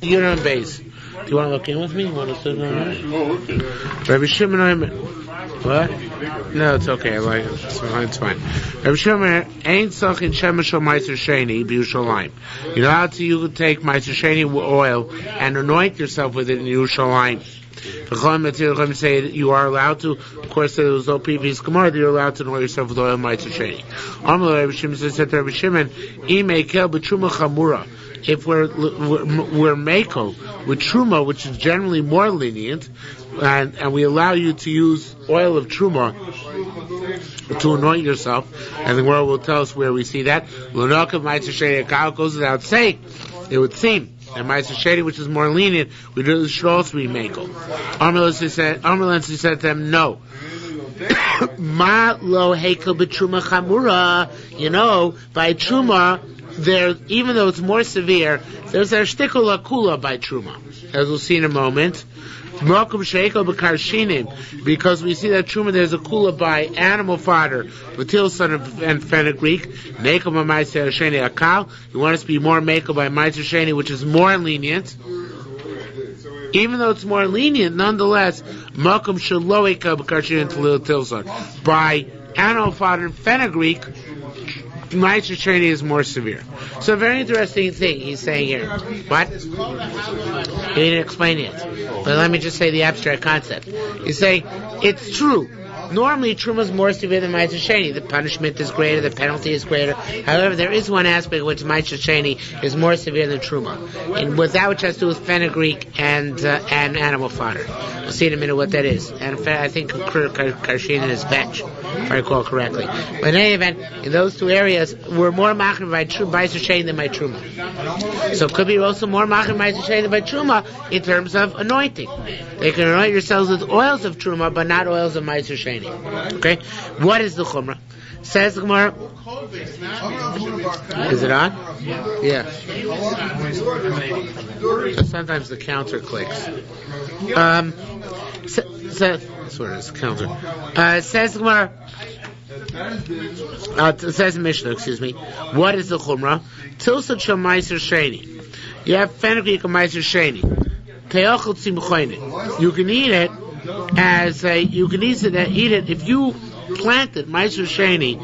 You're on base. Do you want to look in with me? You want to sit down? Oh, okay. Rabbi Shimon, what? No, it's okay. I like it. It's fine. Rabbi Shimon, ain't sucking shemesh or Ma'aser Sheni b'Yerushalayim. You're allowed to take Ma'aser Sheni oil and anoint yourself with it in Yerushalayim. Say that you are allowed to. Of course, there was no previous Gemara that you're allowed to anoint yourself with oil Ma'aser Sheni. Rabbi Shimon said to Rabbi Shimon, "Imekel b'truma chamura." If we're mako with truma, which is generally more lenient, and we allow you to use oil of truma to anoint yourself, and the world will tell us where we see that. L'nok of Ma'aser Sheni Akal goes without saying. It would seem that Ma'aser Sheni, which is more lenient, should also be mako. Armelensi said to them, no. Ma lo hekel b'truma chamura. By truma, there, even though it's more severe, there's a shtikul akula by truma, as we'll see in a moment. Because we see that truma there's a kula by animal fodder, Batil son and fenugreek. Mekel by Ma'aser Sheni akal. You want us to be more mekel by Ma'aser Sheni, which is more lenient. Even though it's more lenient, nonetheless, makom shaloika b'karshin tilson. By animal fodder and fenugreek, Ma'aser Sheni is more severe. So a very interesting thing he's saying here. What? He didn't explain it. But let me just say the abstract concept. He's saying, it's true. Normally, truma is more severe than Ma'aser Sheni. The punishment is greater, the penalty is greater. However, there is one aspect in which Ma'aser Sheni is more severe than truma, and with that which has to do with fenugreek and animal fodder. We'll see in a minute what that is. And in fact, I think Karshin is bench, if I recall correctly. But in any event, in those two areas, we're more machmir by Ma'aser Sheni than by truma. So it could be also more machmir by Ma'aser Sheni than by truma in terms of anointing. They can anoint yourselves with oils of truma, but not oils of Ma'aser Sheni. Okay, what is the chumrah? Says the Gemara. Is it on? Yeah. So sometimes the counter clicks. That's what it is. Counter. Says the Gemara. Says Mishnah. Excuse me. What is the chumrah? Tilsa shel Ma'aser Sheni. You have fenugreek of Ma'aser Sheni. Te'achel tzimchoinin. You can eat it. You can eat it if you planted Ma'aser Sheni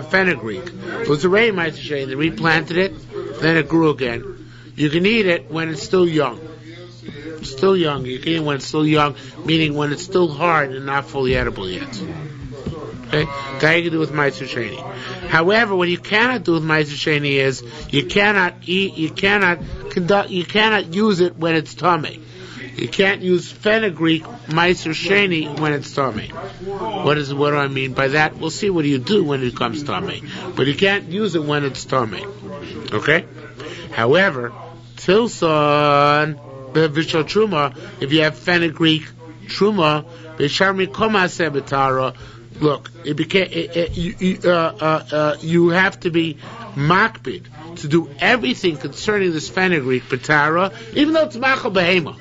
fenugreek. It was already Ma'aser Sheni. They replanted it, then it grew again. You can eat it when it's still young. Still young. You can eat it when it's still young, meaning when it's still hard and not fully edible yet. Okay, that you can do with Ma'aser Sheni. However, what you cannot do with Ma'aser Sheni is you cannot use it when it's tamei. You can't use fenugreek Ma'aser Sheni when it's tamei. What do I mean by that? We'll see what do you do when it comes tamei. But you can't use it when it's tamei. Okay? However, tilson v'shal truma, if you have fenugreek truma, v'sharmi koma sebetara. Look, you have to be makbid to do everything concerning this fenugreek betara, even though it's machal behema.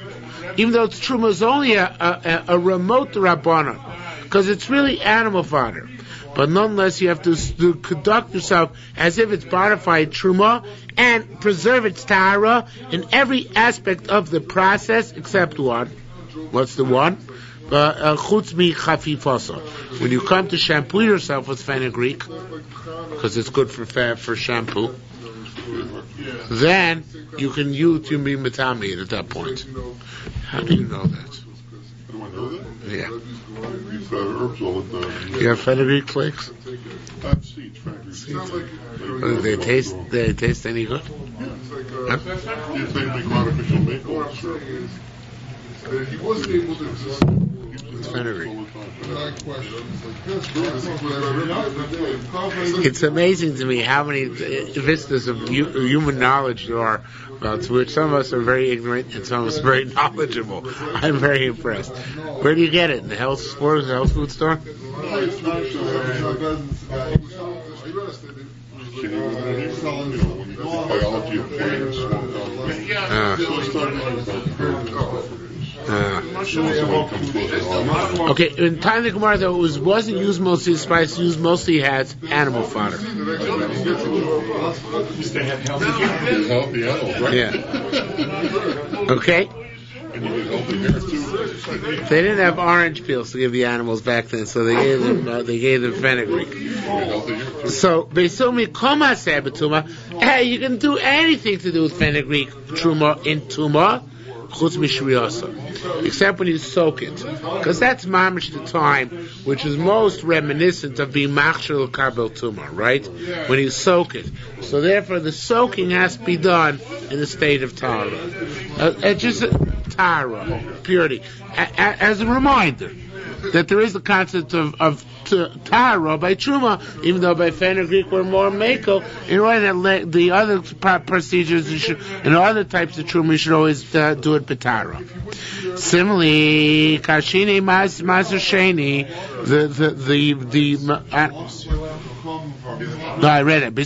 Even though it's truma is only a remote rabbanon, because it's really animal fodder. But nonetheless, you have to conduct yourself as if it's bona fide truma and preserve its tahara in every aspect of the process except one. What's the one? Chutz mi chafifasa. When you come to shampoo yourself with fenugreek, because it's good for shampoo, then you can be metami at that point. How do you know that? Yeah. You have fenugreek flakes? I have seeds, fenugreek. They taste any good? Huh? If they make artificial maple syrup. He wasn't able to It's fenugreek. It's amazing to me how many vistas of human knowledge there are, about which some of us are very ignorant and some of us are very knowledgeable. I'm very impressed. Where do you get it? In the health store? The health food store? Biology of plants. Okay, in time of the Gemara, though, it wasn't used mostly as spice, used mostly as animal fodder. Healthy animals, right? Yeah. Okay? They didn't have orange peels to give the animals back then, so they gave them fenugreek. So Beisomi Koma said Betuma, hey, you can do anything to do with fenugreek truma in tuma, chutz mishriyosa, except when you soak it, because that's mamish the time which is most reminiscent of being machshel kabel tuma, right? When you soak it. So therefore, the soaking has to be done in the state of tara. Just tara, purity. As a reminder that there is the concept of tara by truma, even though by fenugreek we're more mako. In order that the other procedures and other types of truma, you should always do it betara. Similarly, kashini Ma'aser Sheni, no, I read it.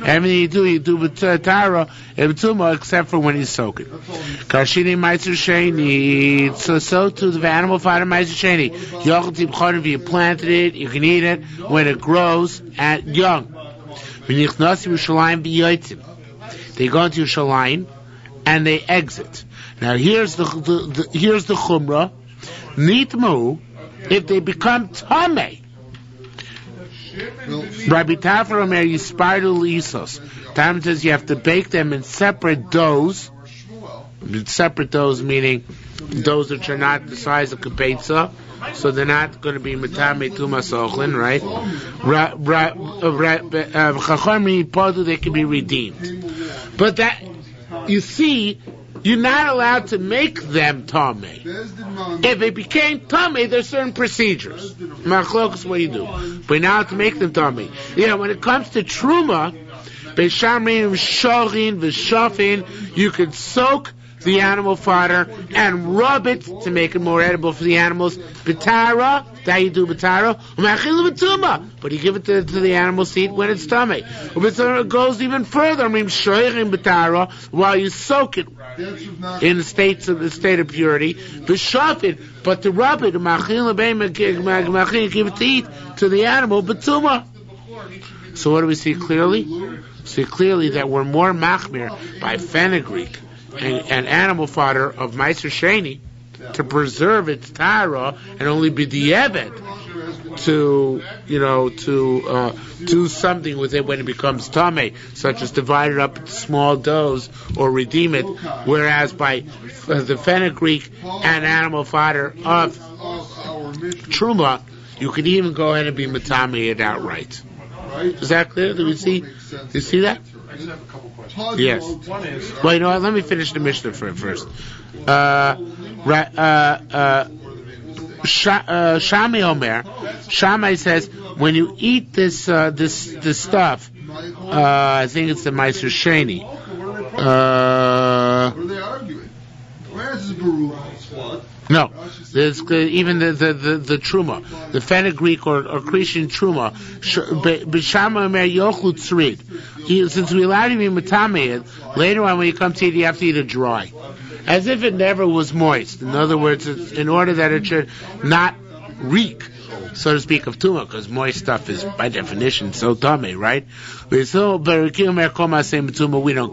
Everything you do with tara and betuma, except for when you soak it. Kashini Ma'aser Sheni. So to the animal fodder Ma'aser Sheni. If you planted it, you can eat it when it grows at young. They go into Yerushalmi and they exit. Now here's the chumrah. Nitmu, if they become tamei. Rabbi Tafar Omer Yispardu Lisos. Tam says you have to bake them in separate doughs. Separate doughs meaning doughs which are not the size of kibetza, so they're not going to be metame tumas ochlin, right? They can be redeemed. But that, you see, you're not allowed to make them tamei. If they became tamei, there's certain procedures. Machlokas, what do you do? But you're not allowed to make them tamei. Yeah, when it comes to truma, beishamrim shorin v'shafin, you can soak the animal fodder and rub it to make it more edible for the animals. Betara, that you do betara. But you give it to the animals to eat when it's tummy. It goes even further. Betara, while you soak it in the state of purity. B'shafin, but to rub it, give it to eat to the animal. Betuma. So what do we see clearly? See clearly that we're more machmir by fenugreek and animal fodder of Ma'aser Sheni to preserve its tara and only be the evet to do something with it when it becomes tamei, such as divide it up into small doughs or redeem it. Whereas by the fenugreek and animal fodder of truma, you can even go ahead and be matame it outright. Is that clear? Do you see that? I just have a couple questions. Yes. One is... Well, you know what? Let me finish the Mishnah first. Shami Omer. Shammai says, when you eat this stuff, I think it's the Ma'aser Sheni. What are they arguing? Where's the Baruch? No, there's even the truma, the fenugreek or Christian truma. B'shama Omer yochlu tzrid. Since we allowed you to be matameid, later on when you come to eat, you have to eat it dry, as if it never was moist. In other words, it's in order that it should not reek, so to speak, of tuma, because moist stuff is by definition so tummy, right? We don't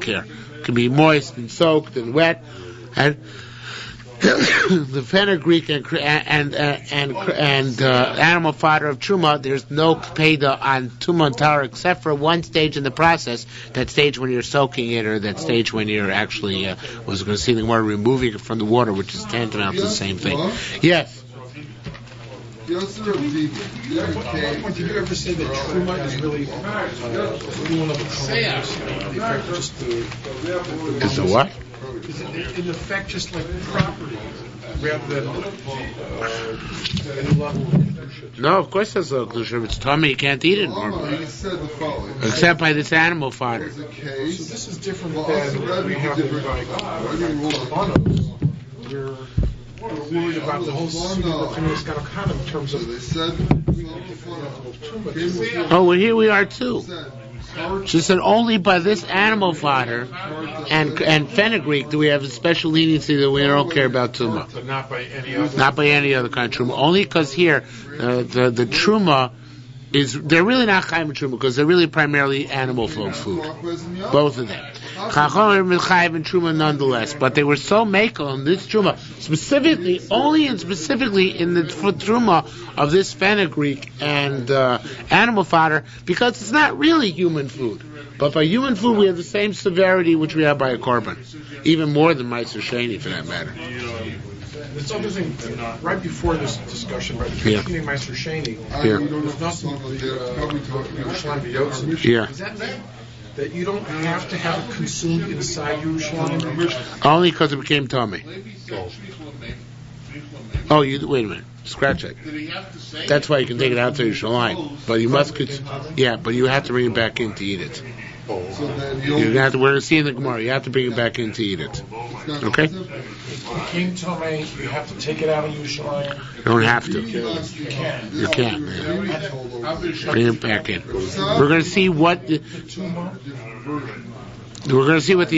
care. It can be moist and soaked and wet, and the fenugreek and animal fodder of truma, there's no peda on truma and tara except for one stage in the process. That stage when you're soaking it, or that stage when you're actually was going to see the more removing it from the water, which is tantamount to the same thing. Yes. Did you ever say that truma is really one of the colors? Is the what? Is it in effect just like property rather than any level of condition? No, of course there's no kedusha. If it's tummy, you can't eat it normally, except by this animal fodder. So this is different than we have in like Bonos. We're worried about the whole city of the Finiscano in terms of Oh, well, here we are too. She said only by this animal fodder and fenugreek do we have a special leniency that we don't care about truma. But not by any other. Not by any other kind of truma. Only because here the truma they're really not chayim truma because they're really primarily animal food. Both of them. Chacham are chayim and truma nonetheless, but they were so makel in this truma, specifically in the truma of this fenugreek and animal fodder, because it's not really human food. But by human food, we have the same severity which we have by a korban, even more than Ma'aser Sheni for that matter. It's interesting, right before this discussion, right before beginning Ma'aser Sheni, there's nothing Yerushalmi Ma'aser Sheni. Yeah. Does that mean that you don't have to have it consumed inside Yerushalmi? Only because it became tummy. Oh, wait a minute. Scratch it. That's why you can take it out to Yerushalayim. But you must, but you have to bring it back in to eat it. We're going to see in the Gemara. You have to bring it back in to eat it. Okay? If it came tummy, you have to take it out of Yerushalayim. You don't have to. You can. You can't, man. Bring it back in. We're going to see what the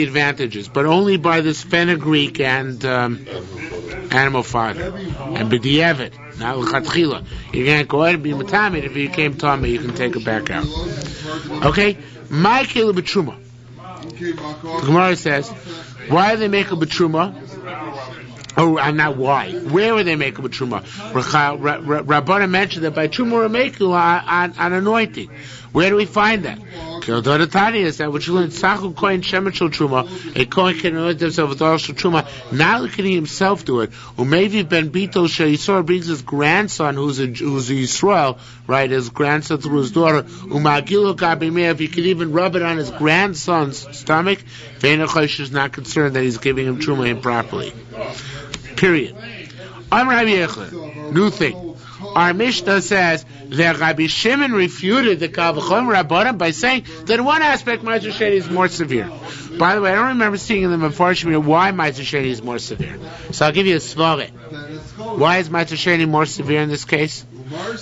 advantage is, but only by this fenugreek and animal fodder and b'di'evet, not l'chatchila. You can't go ahead and be matamid. If you came tummy, you can take it back out. Okay, my kila b'truma. The Gemara says, why do they make a b'truma? Oh, not why. Where would they make a b'truma? Rabbana mentioned that by truma we're making on anointing. Where do we find that? Is that which you learn Sachu Kohen Shemachel Truma, a Kohen can anoint himself with all Truma, not only can he himself do it, or maybe Ben Bito Yisrael brings his grandson who's a Yisrael, right, his grandson through his daughter, Umagilo Kabimeh, if he could even rub it on his grandson's stomach, Veinachosh is not concerned that he's giving him Truma improperly. Period. New thing. Our Mishnah says that Rabbi Shimon refuted the Kavachom Rabbanim by saying that in one aspect Ma'aser Sheni is more severe. By the way, I don't remember seeing in the Mefarshim why Ma'aser Sheni is more severe. So I'll give you a svara. Why is Ma'aser Sheni more severe in this case?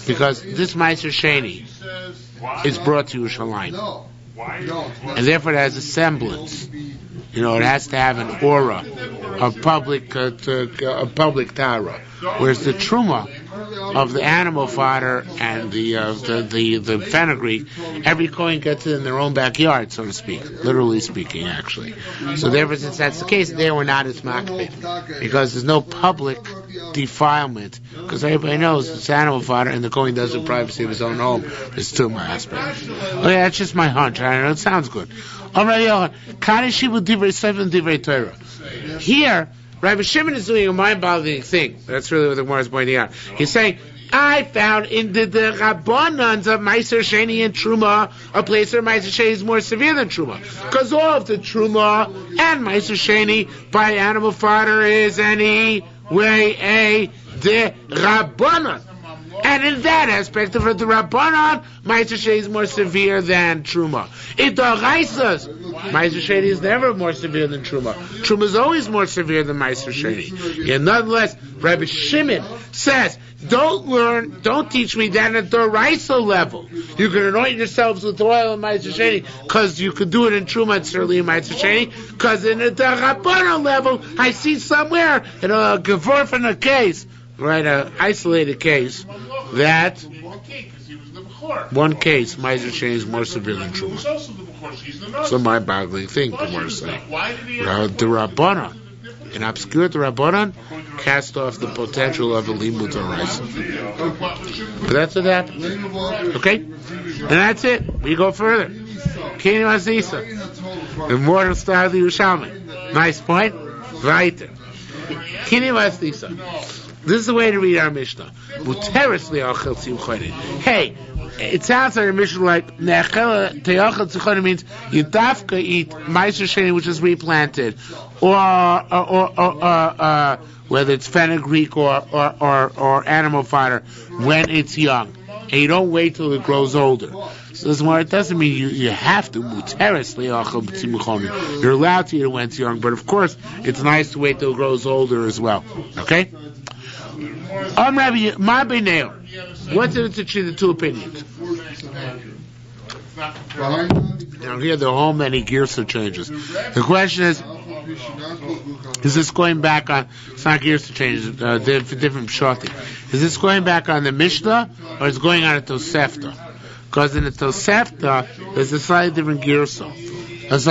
Because this Ma'aser Sheni is brought to Yerushalayim, and therefore it has a semblance. It has to have an aura of public tara. Whereas the truma of the animal fodder and the fenugreek, every coin gets it in their own backyard, so to speak, literally speaking, actually. So therefore, since that's the case, they were not as makbid, because there's no public defilement, because everybody knows it's animal fodder and the coin does it in privacy of his own home. There's two my aspect. Okay, that's just my hunch. I don't know, it sounds good. Here, Rabbi Shimon is doing a mind-boggling thing. That's really what the Gemara is pointing out. He's saying, I found in the Rabbanans of Ma'aser Sheni and Truma a place where Ma'aser Sheni is more severe than Truma. Because all of the Truma and Ma'aser Sheni by animal fodder is anyway a de Rabbanan. And in that aspect of it, the Rabbanan, Ma'aser Sheni is more severe than Truma. In the Raisas, Ma'aser Sheni is never more severe than Truma. Truma is always more severe than Ma'aser Sheni. And nonetheless, Rabbi Shimon says, don't teach me that at the Raisa level. You can anoint yourselves with oil in Ma'aser Sheni, because you could do it in Truma and certainly in Ma'aser Sheni, because in the Rabbanan level, I see somewhere in a Gevorf in a case, right, an isolated case, that one case, Ma'aser Sheni is more severe than Truma. So my boggling thing, the Gemara saying. The Rabbanan, in obscure the Rabbanan, cast off the potential of the Limud Oraisa. But that's what happened. Okay? And that's it. We go further. Kini Masisa. The immortal star of the Yerushalmi. Nice point. Right. Kini Masisa. This is the way to read our Mishnah. Hey, it sounds like a Mishnah like Nechela Teachel Tzichon means you dafka eat Ma'aser Sheni, which is replanted, or whether it's fenugreek or animal fodder when it's young, and you don't wait till it grows older. So this it doesn't mean you have to. You're allowed to eat it when it's young, but of course it's nice to wait till it grows older as well. Okay. Rabbi, my Beineo. What's the two opinions? Now here there are whole many girsa changes. The question is this going back on? It's not girsa changes. Different shorting. Is this going back on the Mishnah or is it going on a Tosefta? Because in the Tosefta there's a slightly different girsa. Not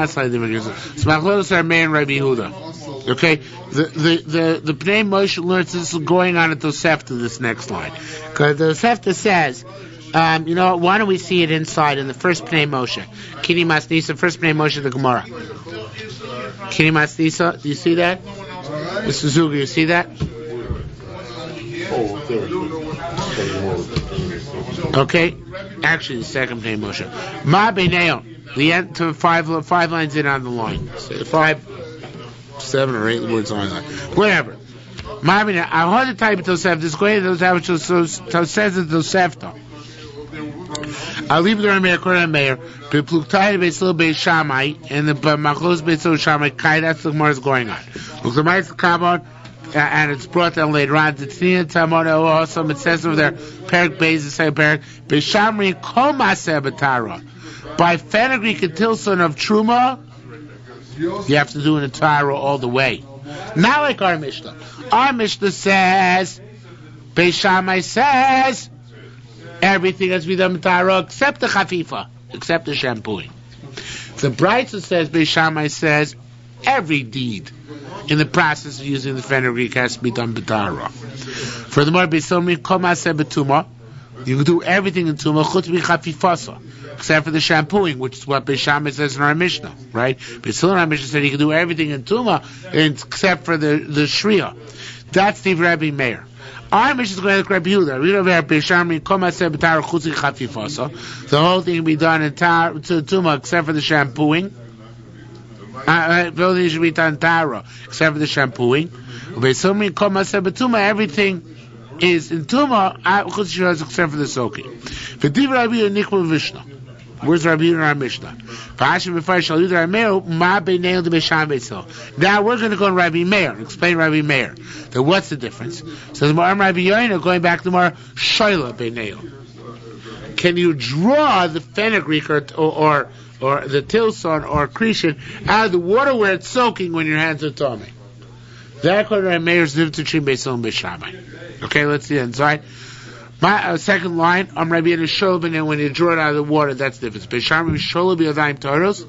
slightly different girsa. Smachlodos are Meir and Rabbi Yehuda. Okay, the Pnei Moshe learns this is going on a Tosefta. This next line, because the Tosefta says. You know what? Why don't we see it inside in the first Pnei Moshe? Kini Masnisa, first Pnei Moshe, the Gemara. Kini Masnisa, do you see that? Mr. Zuger, you see that? Okay, actually the second Pnei Moshe. Ma Beineo, the end to five lines in on the line. 5, 7 or 8 words on the line. Whatever. Ma Beineo, I heard the type of Tosefta. This going to Tosefta says it Tosefta. I'll leave the Rameir, Koran Meir, Bepluktai, Beisil, Beis Shammai, and the Machlos, Beisil, Shammai, Kai, that's the Gemara is going on. Look, the Mice come on, and it's brought down later on. The Tzniya, Tamon, also, it says over there, Perik, Beis, the same Perik, Beis Shamri, Komase, Betara. By fenugreek and tilson of Truma, you have to do an Atara all the way. Not like our Mishnah. Our Mishnah says, Beis Shammai says, everything has to be done with Tara except the chafifa, except the shampooing. The Brisa says, Beis Shammai says, every deed in the process of using the fenugreek has to be done with Tara. Furthermore, Beisomri Komase Betuma, you can do everything in Tuma, chutz b'chafifasa, except for the shampooing, which is what Beis Shammai says in our Mishnah, right? Beisil in our Mishnah said you can do everything in Tuma except for the Shriya. That's the Rabbi Meir. Our Mishnah is going to Rabbi Yehuda. The whole thing can be done in Tuma except for the shampooing. Everything should be done Tara except for the shampooing. Everything is in Tuma except for the soaking. Where's Rabbi Yehuda in our Mishnah? Now we're going to go to Rabbi Meir, explain Rabbi Meir. Then what's the difference? So Rabbi Yehuda going back to more Shaila Beineo. Can you draw the fenugreek or the tilson or Krishan out of the water where it's soaking when your hands are tummy? That's what Rabbi Meir's difference between Beisil and Beis Shammai. Okay, let's see inside. My second line, Rabbi Yehuda Sholem, and when you draw it out of the water, that's the difference. Beis Shammai Sholem b'yadayim toros.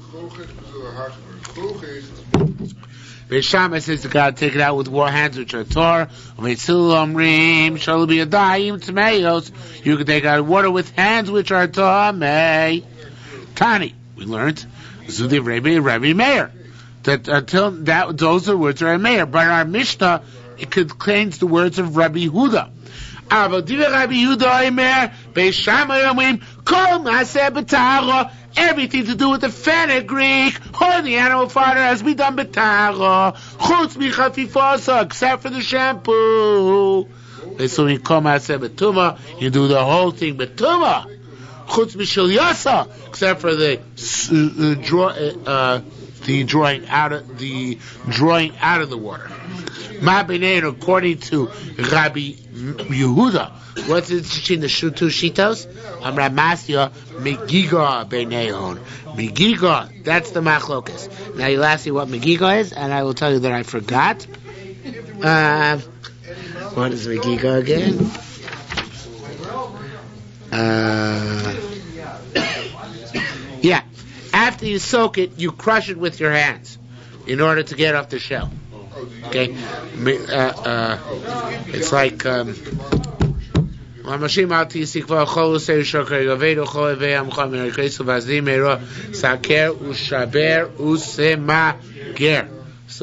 Beis Shammai says to God, take it out with hands which are Torah. Beisil Omrim Sholem b'yadayim tmeyos. You can take out water with hands which are Tamei. Tani, we learned Zudi Rabbi Meir. That until that those are words of Rabbi Meir. But our Mishnah it contains the words of Rabbi Yehuda. Everything to do with the fenugreek or the animal fodder has to be done b'tara, except for the shampoo. You do the whole thing b'tuma, except for the drawing out of the water. According to Rabbi Yehuda, what's it between the two shitos? Ramasya Megiga Beinehon. Megiga, that's the machlokas. Now you'll ask me what Megiga is, and I will tell you that I forgot. What is Megiga again? Yeah. After you soak it, you crush it with your hands in order to get off the shell. Okay, it's like so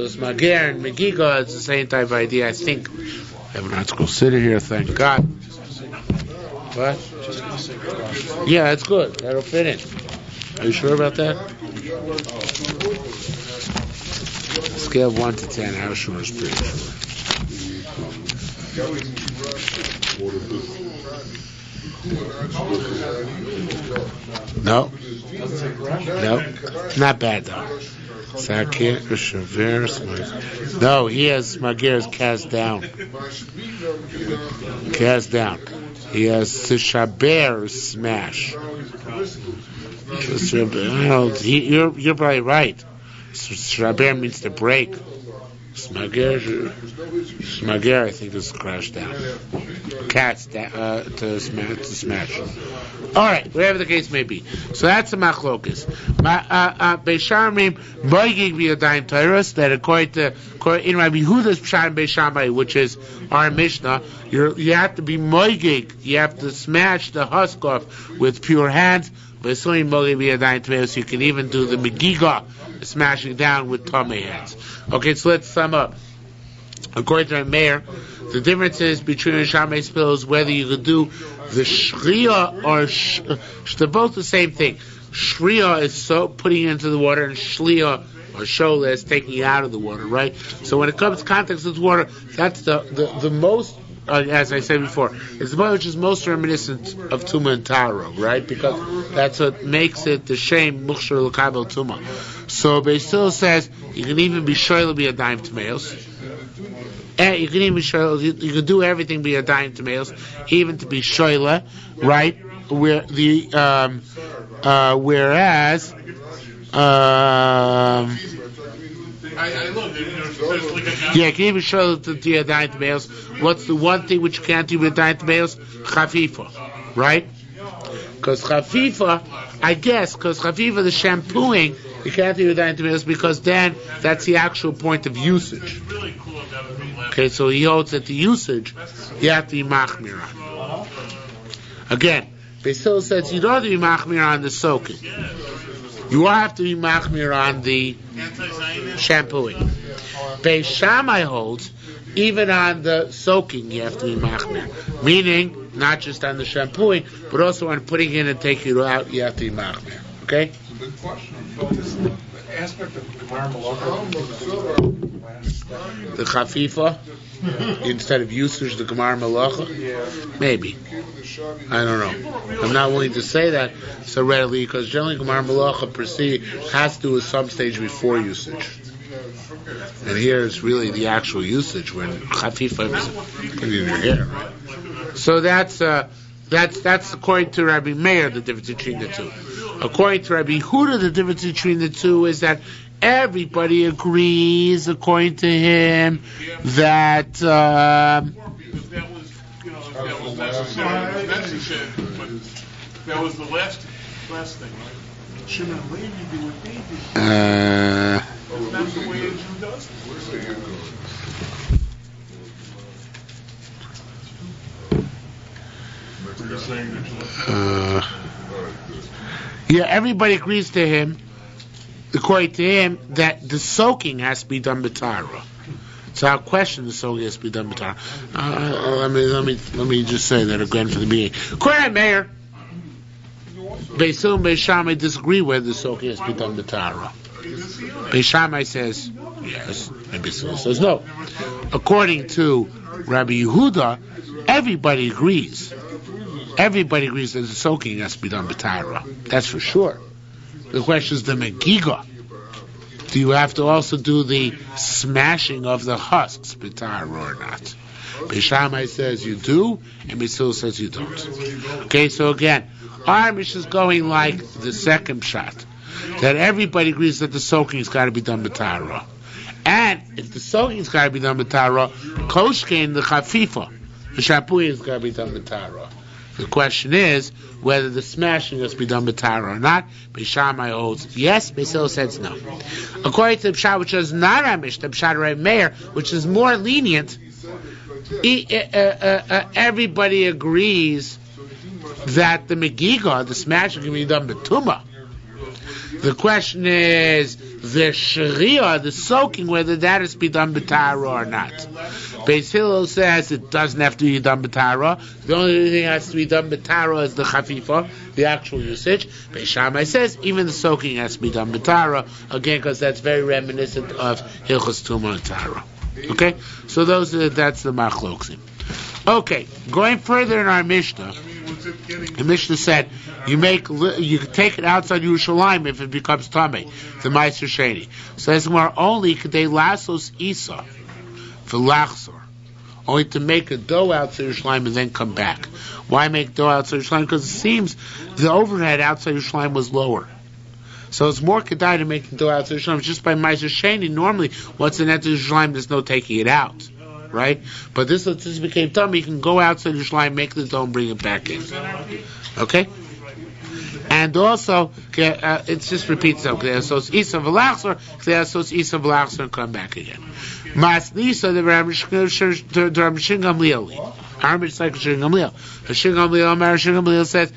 it's mager and megiga. It's the same type of idea, I think. I have an article sitter here, thank God. What? Yeah, that's good. That'll fit in. Are you sure about that? Scale of 1 to 10, how sure is pretty sure? No, not bad though. No, he has Magir's cast down. Cast down. He has Tishaber smash. You're probably right. Tishaber means to break. Smager, I think, is crashed down. Cats to smash. All right, whatever the case may be. So that's the machlokes. Beishamrim boigig v'yadayim teiros, that according in Rabbi Yehuda's pshat and Beishamai, which is our Mishnah, you have to be moigig. You have to smash the husk off with pure hands. You can even do the megiga, smashing down with tummy hands. Okay, so let's sum up. According to Meir, the difference is between Yerushalmi spills whether you could do the shriya or they're both the same thing. Shriya is putting it into the water, and shliya or shola is taking it out of the water, right? So when it comes to contact with water, that's the most, as I said before, it's the one which is most reminiscent of Tuma and Taro, right? Because that's what makes it the shame Mukhshar L'Kabel Tuma. So Beisil says you can even be shoyla be a dime tomatoes. And you can even shoyla, you can do everything be a dime tomatoes, even to be shoyla, right? Where the whereas yeah, can you even show the Yadayim Tmeos? What's the one thing which you can't do with Yadayim Tmeos? Chafifa, right? Because Chafifa, the shampooing, you can't do with Yadayim Tmeos because then that's the actual point of usage. Okay, so he holds that the usage, you have to be machmir on. Again, Basil says you don't have to be machmir on the soaking. You have to be machmir on the shampooing. Beis Shammai holds even on the soaking you have to be machmir, meaning not just on the shampooing, but also on putting in and taking it out you have to be machmir. Okay. The aspect of Gemara Malacha, the chafifa instead of usage, the Gemara Malacha, maybe. I don't know. I'm not willing to say that so readily because generally Gemara Malacha has to do with some stage before usage. And here it's really the actual usage when chafifa is in your hair. Right? So that's according to Rabbi Meir the difference between the two. According to Rabbi Yehuda, the difference between the two is that everybody agrees, according to him, that That was the last thing, right? Shimon and Levi do what they did. That's the way Israel does it. Yeah, everybody agrees to him, according to him, that the soaking has to be done b'tara. So our question, the soaking has to be done b'tara. Let me just say that again for the beginning. According to Meir, Beisil and Beis Shammai disagree whether the soaking has to be done b'tara. Beis Shammai says yes, and Beisil says no. According to Rabbi Yehuda, everybody agrees. Everybody agrees that the soaking has to be done b'tara. That's for sure. The question is the megiga. Do you have to also do the smashing of the husks b'tara or not? Beis Shammai says you do, and Beisil says you don't. Okay, so again, our Mishnah is going like the second shot, that everybody agrees that the soaking has got to be done b'tara. And if the soaking has got to be done b'tara, koshkein the chafifa, the shampooing has got to be done b'tara. The question is whether the smashing has to be done b'tara or not. Beis Shammai holds yes, Beisil says no. According to the Pshat, which is not our Mishnah, the Pshat Rabbi Meir, which is more lenient, everybody agrees that the megiga, the smashing, can be done b'tumah. The question is the shriya, the soaking, whether that has to be done b'tara or not. Beis Hillel says it doesn't have to be done b'tara. The only thing that has to be done b'tara is the chafifa, the actual usage. Beis Shammai says even the soaking has to be done b'tara, again because that's very reminiscent of Hilchos Tumah and Tara. Okay, so that's the machloksim. Okay, going further in our Mishnah, the Mishnah said you can take it outside Yerushalayim if it becomes tamei, the Ma'aser Sheni. So that's more only they lasos isa for lachzor. only to make a dough outside Yerushalayim and then come back. Why make dough outside Yerushalayim? Because it seems the overhead outside Yerushalayim was lower. So it's more kedai to make the dough outside Yerushalayim. Just by Ma'aser Sheni, normally, once it enters Yerushalayim, there's no taking it out. Right? But this became tummy. You can go outside Yerushalayim, make the dough, and bring it back in. Okay? And also, it just repeats itself. So it's Isa V'lachzor, so it's Isa V'lachzor, and come back again. Mas Nisa, the Rabbi Shin Gamliel. It's like Shin Gamliel. Shin Gamliel says,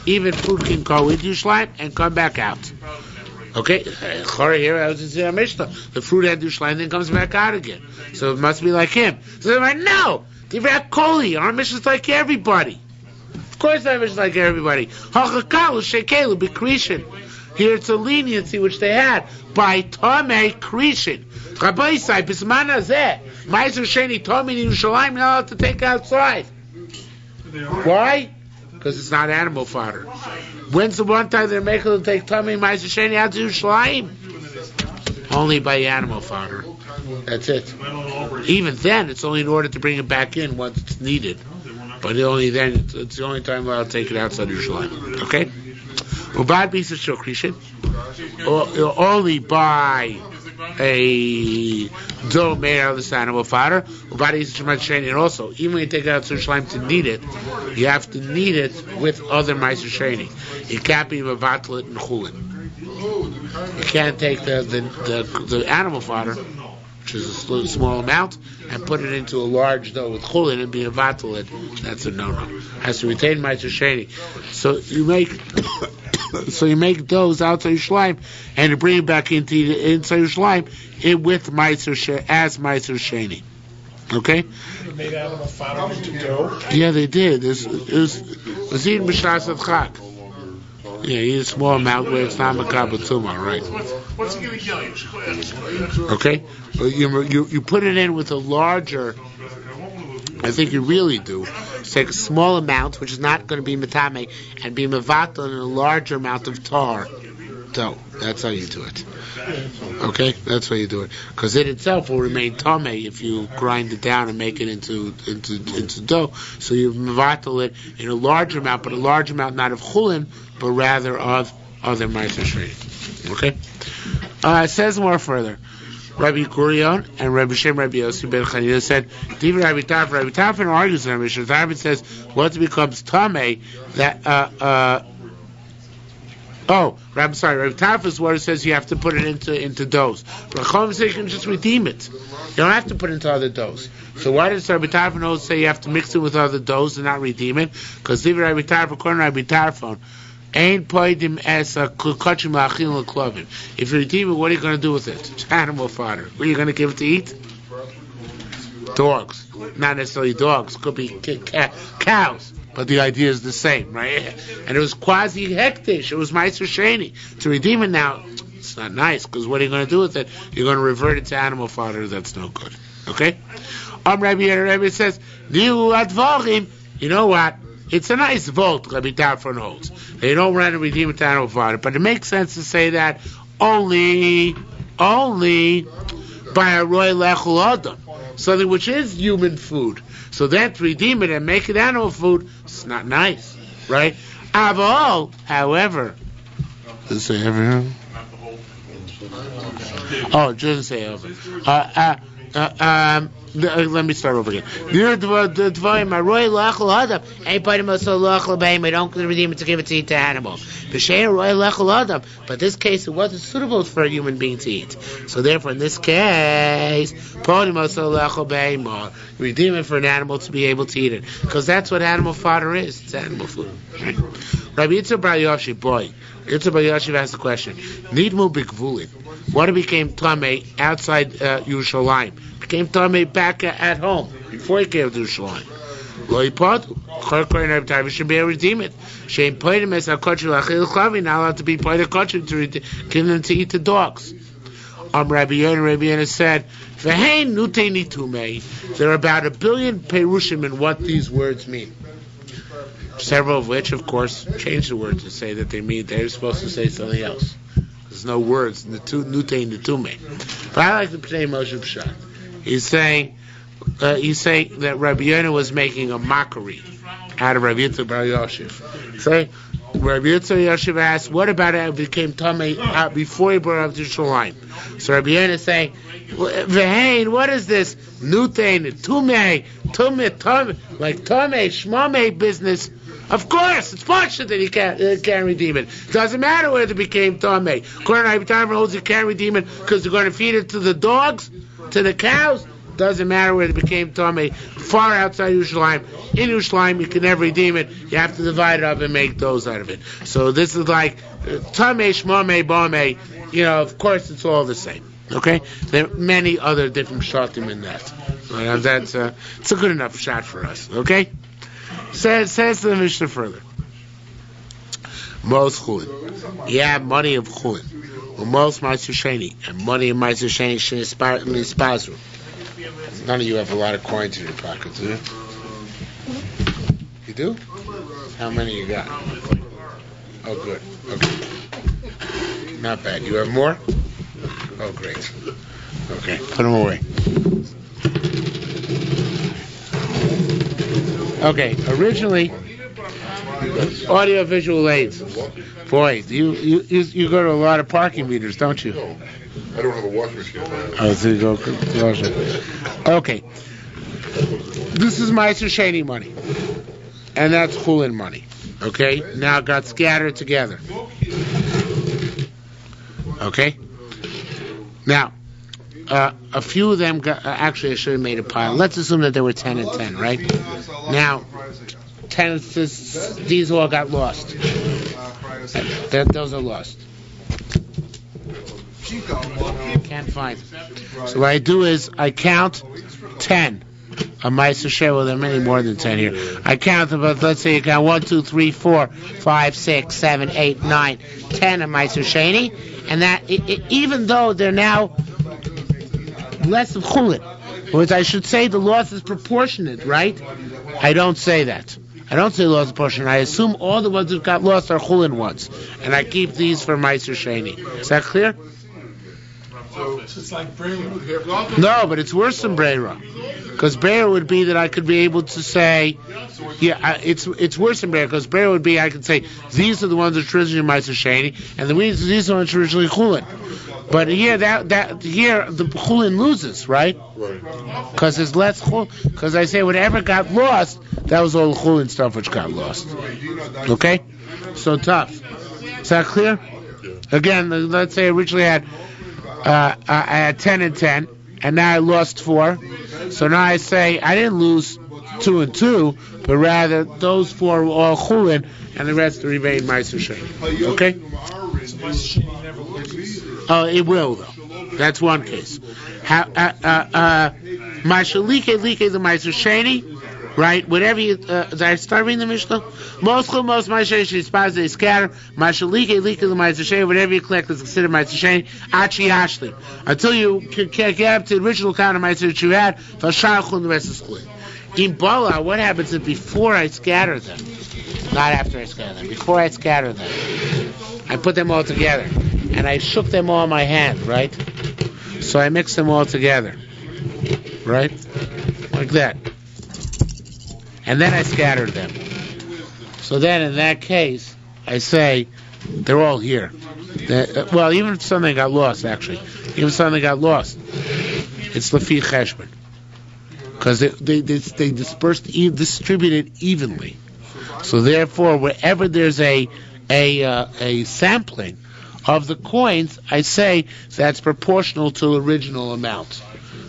even food can go into Yerushalayim and come back out. Okay, here I was in Mishnah. The fruit had Yerushalayim, then comes back out again. So it must be like him. So they're like, no, our Mishnah's like everybody. Of course, our Mishnah's like everybody. Here it's a leniency which they had by Tomei Krishin. Rabbi Isai, Bisman Hazeh, Ma'aser Sheni, Tomei in Yerushalayim, not allowed to take outside. Why? Because it's not animal fodder. When's the one time they're making them take Tomei Ma'aser Sheni out to Yerushalayim? Only by animal fodder. That's it. Even then, it's only in order to bring it back in once it's needed. But only then, it's the only time I'll take it outside Yerushalayim. Okay? Ubad Bisa Shokrishin. Only by a dough made out of this animal fodder. Ubad Bisa Shokrishin. And also, even when you take it out to Yerushalayim to knead it, you have to knead it with other Ma'aser Sheni. You can't be mevatlet and chulin. You can't take the animal fodder, which is a small amount, and put it into a large dough with chulin and be a vatalit. That's a no-no. Has to retain Ma'aser Sheni. So you make doughs outside Yerushalayim and you bring it back into inside Yerushalayim with as Ma'aser Sheni. Okay? They made animal fodder into dough? Yeah, they did. It was eaten b'shas Chag. Yeah, eat a small amount where it's not makabel tumah, right? What's going to kill you? Okay, you put it in with a larger. I think you really do. Take a small amount, which is not going to be metame, and be mevatel in a larger amount of tar dough. That's how you do it. Okay, that's how you do it. Because it itself will remain tameh if you grind it down and make it into dough. So you mevatel it in a larger amount, but a large amount not of chulin, but rather of other Ma'aser Sheni. Okay? It says more further. Rabbi Gurion and Rabbi Shem Rabbi Yossi Ben Chanina said, Rabbi Tarfon argues on Mishnah. Tarfon says, once it becomes tameh, that, Rabbi Tarfon's word says you have to put it into doughs. But Chachamim say you can just redeem it. You don't have to put it into other doughs. So why does Rabbi Tarfon say you have to mix it with other doughs and not redeem it? Because Rabbi Tarfon, according to Rabbi Tarfon, ain't poidim as a kachim la'achil l'klovim. If you redeem it, what are you going to do with it? It's animal fodder. What are you going to give it to eat? Dogs. Not necessarily dogs. Could be cows. But the idea is the same, right? And it was quasi hektish. It was Ma'aser Sheni. To redeem it now, it's not nice, because what are you going to do with it? You're going to revert it to animal fodder. That's no good. Okay? Rabbi says, you know what? It's a nice vote, Rabbi Tarfon holds. They don't run and redeem it to animal fodder. But it makes sense to say that only by a roy lechul adam, something which is human food. So then to redeem it and make it animal food, it's not nice, right? Avol, however, does it say ever? Oh, it doesn't say ever. Let me start over again. I don't redeem it to give it to eat to animal. But this case, it wasn't suitable for a human being to eat. So therefore, in this case, redeem it for an animal to be able to eat it. Because that's what animal fodder is. It's animal food. Right? Rabbi Yitzhak Bar Yoshi, Yitzhak Bar Yoshi asked the question, Nidmu b'gvulin. What became tameh outside Yerushalayim? Became tameh back at home before he came to Yerushalayim. Lo yipadu. Chorkor and Rabbi should be able to redeem it. Shein poidim es hakotcher lachil chavi. Not allowed to be poidim kotcher to kill them to eat the dogs. Rabbi Yonah said, "V'hein nutei nitumei." There are about 1 billion perushim in what these words mean. Several of which, of course, change the words to say that they're supposed to say something else. There's no words. Nutei Netume. But I like the Pnei Moshe Pshat. He's saying that Rabbi Yonah was making a mockery out of Rabbi Yitzchak Bar Yosef. Say, Rabbi Yitzchak Yosef asked, what about it became Tamei before he brought up to Yerushalayim? So Rabbi Yonah is saying, Vehain, what is this? Nutein, Tumei, like Tamei, Shmamei business. Of course, it's Pasha that he can't redeem it. Doesn't matter whether it became Tamei. According to Ibn holds he can't redeem it because they're going to feed it to the dogs, to the cows. Doesn't matter whether it became Tamei far outside Yerushalayim. In Yerushalayim, you can never redeem it. You have to divide it up and make those out of it. So this is like Tamei, Shmamei, Bamei. Of course, it's all the same. Okay? There are many other different shatim in that. It's a good enough shot for us. Okay? Says the Mishnah further. Most chulin. Yeah, money of chulin. Well, most Ma'aser Sheni. And money of Ma'aser Sheni Sheni. None of you have a lot of coins in your pockets, do you? You do? How many you got? Oh, good. Okay. Not bad. You have more? Oh, great. Okay, put them away. Okay, originally, audio-visual aids. Boy, you go to a lot of parking meters, don't you? No, I don't have a washing machine. Oh, so you go washing. Okay. This is Ma'aser Sheni money. And that's chulin money. Okay? Now it got scattered together. Okay? Now, a few of them got, actually I should have made a pile. Let's assume that there were 10 and 10, right? Now, 10, these all got lost. Those are lost. Can't find them. So what I do is I count 10. A Ma'aser Sheni, well, there are many more than 10 here. I count them, but let's say you count 1, 2, 3, 4, 5, 6, 7, 8, 9, 10 a Ma'aser Sheni, and that even though they're now less of chulin, which I should say the loss is proportionate, right? I don't say that. I don't say loss is proportionate. I assume all the ones that got lost are chulin ones, and I keep these for Ma'aser Sheni. Is that clear? So it's like Breira. No, but it's worse than Breira. Because Breira would be that I could be able to say, it's worse than Breira, because Breira would be I could say, these are the ones that are originally Ma'aser Sheni, and these are the ones that are originally chulin. But here, here the chulin loses, right? Because there's less chulin. Because I say whatever got lost, that was all the chulin stuff which got lost. Okay? So tough. Is that clear? Again, let's say I originally had I had 10 and 10, and now I lost 4. So now I say I didn't lose 2 and 2, but rather those 4 were all chulin, and the rest remain Ma'aser Sheni. Okay? Oh, it will though. That's one case. Mashalike the Ma'aser Sheni. Right, whatever you, did I start reading the Mishnah? Most Ma'aser Sheni, they scatter. Mashalike the Ma'aser Sheni, whatever you collect is considered Ma'aser Sheni. Achi Ashli. Until you can get up to the original count of Ma'aser that you had, Vasharachun, the rest is split. In Bala, what happens if before I scatter them, not after I scatter them, before I scatter them, I put them all together, and I shook them all in my hand, right? So I mix them all together, right? Like that. And then I scattered them. So then in that case, I say, they're all here. Well, even if something got lost, actually. Even if something got lost, it's Lafi Cheshbon. Because they distributed evenly. So therefore, wherever there's a sampling of the coins, I say that's proportional to the original amount.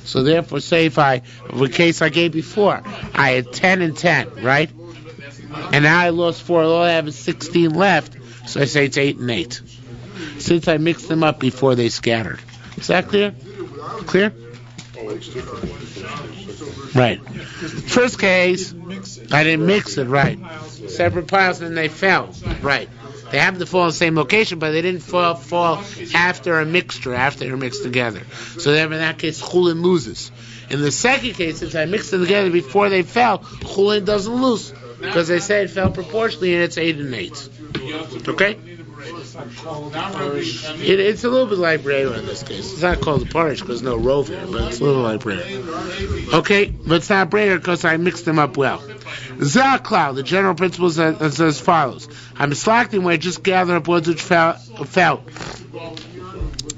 So therefore, say if the case I gave before, I had 10 and 10, right? And now I lost 4, all I have is 16 left, so I say it's 8 and 8. Since I mixed them up before they scattered. Is that clear? Clear? Right. First case, I didn't mix it, right. Separate piles and they fell, right. They happen to fall in the same location, but they didn't fall after a mixture, after they were mixed together. So then in that case, chulin loses. In the second case, since I mixed them together before they fell, chulin doesn't lose. Because they say it fell proportionally and it's 8 and 8. Okay? It's a little bit like Brera in this case. It's not called a porridge because no rove here, but it's a little like Brera. Okay? But it's not Brera because I mixed them up well. Zaklau, the general principle is as follows. I'm selecting where I just gather up ones which fell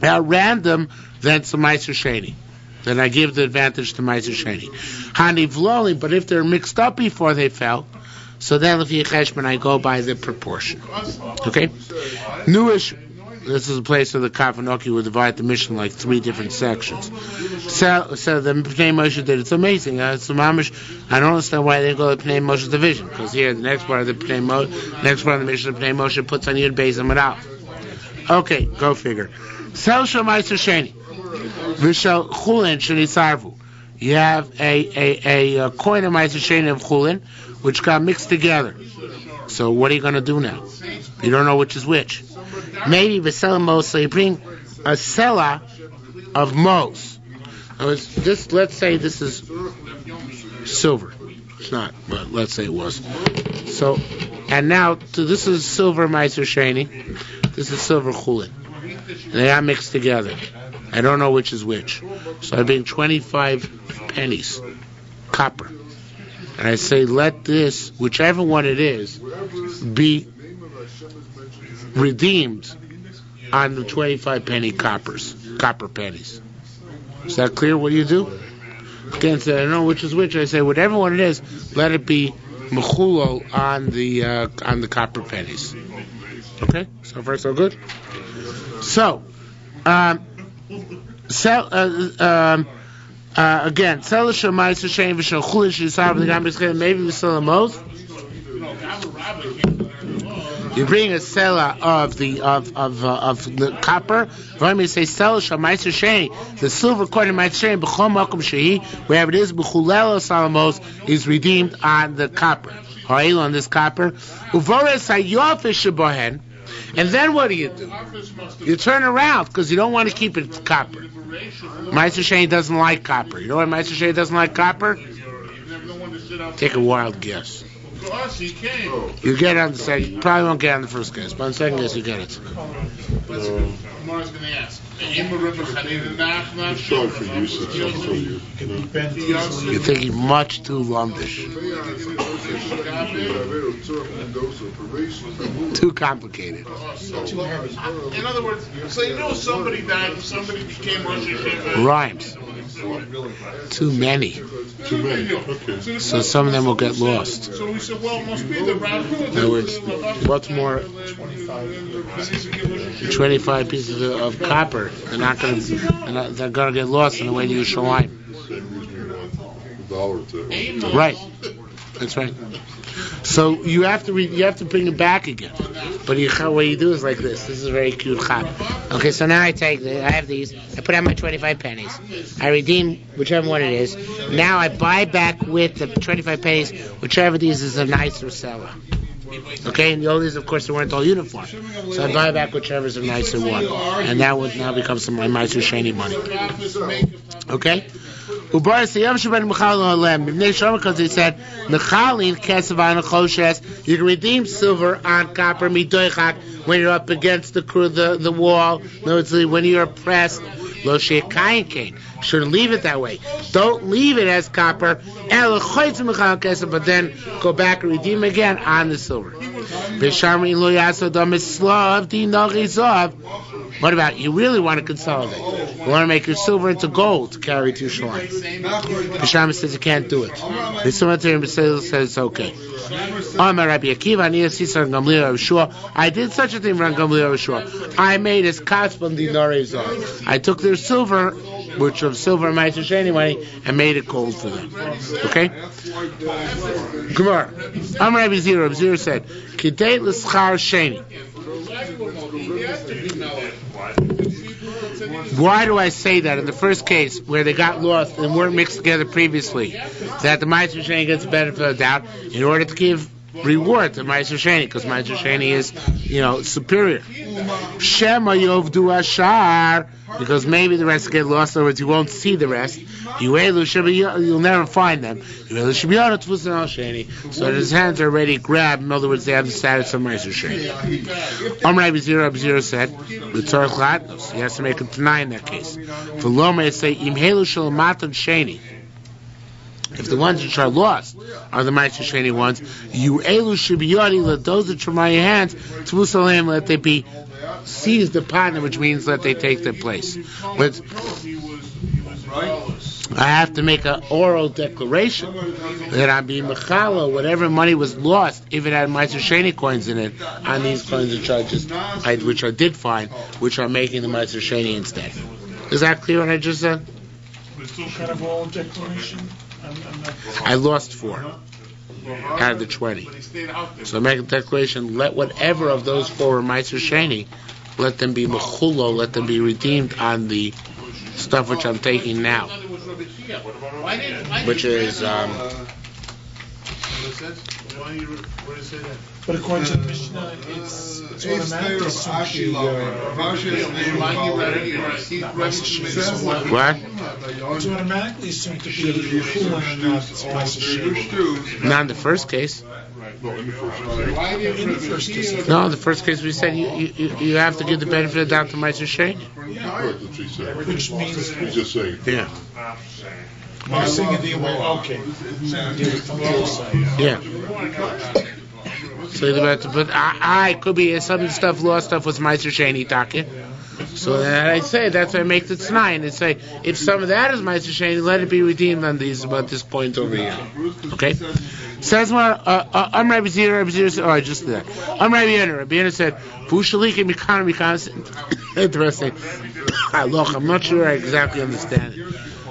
at random, then it's the Ma'aser Sheni. Then I give the advantage to Ma'aser Sheni. Hanivloli, but if they're mixed up before they fell, so then if you cheshbon, I go by the proportion. Okay? Newish. This is a place where the Kavanoki would divide the mission like 3 different sections. So the Pnei Moshe did. It's amazing. It's mamish. I don't understand why they go to Pnei Moshe's division, because here the next part of the Pnei mission of Pnei Moshe puts on Yud Beis and Aleph. Okay, go figure. Sel Shel Ma'aser Sheni, V'Shel Chulin Sheni Sarvu. You have a coin of Ma'aser Sheni of Chulin, which got mixed together. So what are you going to do now? You don't know which is which. Maybe V'Sela Mos, so you bring a sela of Mos. Let's say this is silver. It's not, but let's say it was. So, and now this is silver Ma'aser Sheni. This is silver Chulin. They are mixed together. I don't know which is which. So I bring 25 pennies, copper. And I say, let this, whichever one it is, be redeemed on the 25 penny copper pennies. Is that clear? What do you do? Again, so I don't know which is which. I say, whatever one it is, let it be mechulo on the copper pennies. Okay? So far so good? So, again, sell Shel Ma'aser Sheni v'Shel Chulin Sh'Yisar v'Gam maybe we sell the most. You bring a sela of the copper. When we say sell Shel Ma'aser Sheni, the silver coin of Ma'aser Sheni b'chol makom shehi, wherever it is b'chulelo salamos, is redeemed on the copper. Ha'il on this copper. Uvores hayofish shebohen. And then what do? You turn around because you don't want to keep it copper. Ma'aser Sheni doesn't like copper. You know why Ma'aser Sheni doesn't like copper? Take a wild guess. You get it on the second. You probably won't get it on the first guess, but on the second guess you get it. You're thinking much too lumpish. Too complicated. In other words, so you know somebody died, somebody became Rosh Hashanah. Rhymes. Too many. Okay. So some of them will get lost. So we said, well, it must be the rabbi. In other words, what's more, 25 pieces of copper. They're going to get lost on the way to Yerushalmi. Right. That's right. So you have to bring it back again. But what you do is like this. This is a very cute chap. Okay, so now I have these. I put out my 25 pennies. I redeem whichever one it is. Now I buy back with the 25 pennies whichever these is a nicer seller. Okay, and the old days, of course, they weren't all uniform. So I buy back whichever is a nicer one. And that would now become some of my Ma'aser Sheni money. Okay? Because they said, you can redeem silver on copper when you're up against the wall. No, it's when you're oppressed. Shouldn't leave it that way. Don't leave it as copper, but then go back and redeem again on the silver. What about you really want to consolidate? You want to make your silver into gold to carry to Yerushalayim. Bisham says you can't do it. The cemetery says it's okay. I did such a thing for Gamliel Yeshua. I made his kaspan dinarei zav. I took their silver, which of silver Ma'aser Sheni money, and made it gold for them. Okay? Gemara. Rabbi Zira said, Kidei l'schar sheni. Why do I say that in the first case where they got lost and weren't mixed together previously, that the Ma'aser Sheni gets the benefit of the doubt in order to give reward to Ma'aser Sheni, because Ma'aser Sheni is, superior. Shema Yovdu Ashar, because maybe the rest get lost, in other words, you won't see the rest. You'll never find them. So his hands are already grabbed, in other words, they have the status of Ma'aser Sheni. Rabbi Zira said, he has to make a Tanai in that case. For Loma, say, Im Helu Shalomatan Sheni. If the ones which are lost are the Ma'aser Sheni ones, you elu shibiyani, let those which are my hands, tvusalim, let they be seized upon them, which means let they take their place. But I have to make an oral declaration that I'm being mechala, whatever money was lost, if it had Ma'aser Sheni coins in it, on these coins which I did find, which are making the Ma'aser Sheni instead. Is that clear what I just said? Some kind of oral declaration. I lost 4 out of the 20. So I make a declaration, let whatever of those 4 were Ma'aser Sheni, let them be mechulo, let them be redeemed on the stuff which I'm taking now. Which is, but according to the Mishnah, it's automatically assumed to be what? It's automatically assumed to be Chula and not Ma'aser Sheni. Not in the first case. In the first case. No, in the first case we said you have to give the benefit of the doubt to Ma'aser Sheni. Which means... He's just saying. Yeah. You're saying it the way, okay. Yeah. So but I could be some stuff, lost stuff was Ma'aser Sheni Taka. So then I say that's why I make the T'nai and say if some of that is Ma'aser Sheni, let it be redeemed on these about this point over here. Okay. Says more. I'm Rabbi Zira said, oh, I just did that. I'm Rabbi Yenna. Rabbi Yenna said, "Fushalik and Mikan." Interesting. Look, I'm not sure I exactly understand it.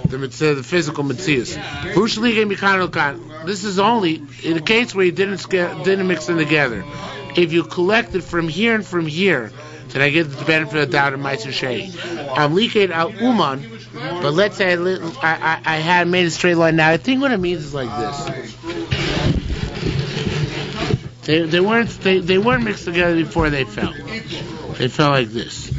The physical mitzias. This is only in a case where you didn't mix them together. If you collect it from here and from here, then I get the benefit of the doubt of Ma'aser Sheni. I'm leaking al uman, but let's say I had made a straight line. Now I think what it means is like this. They weren't mixed together before they fell. They fell like this.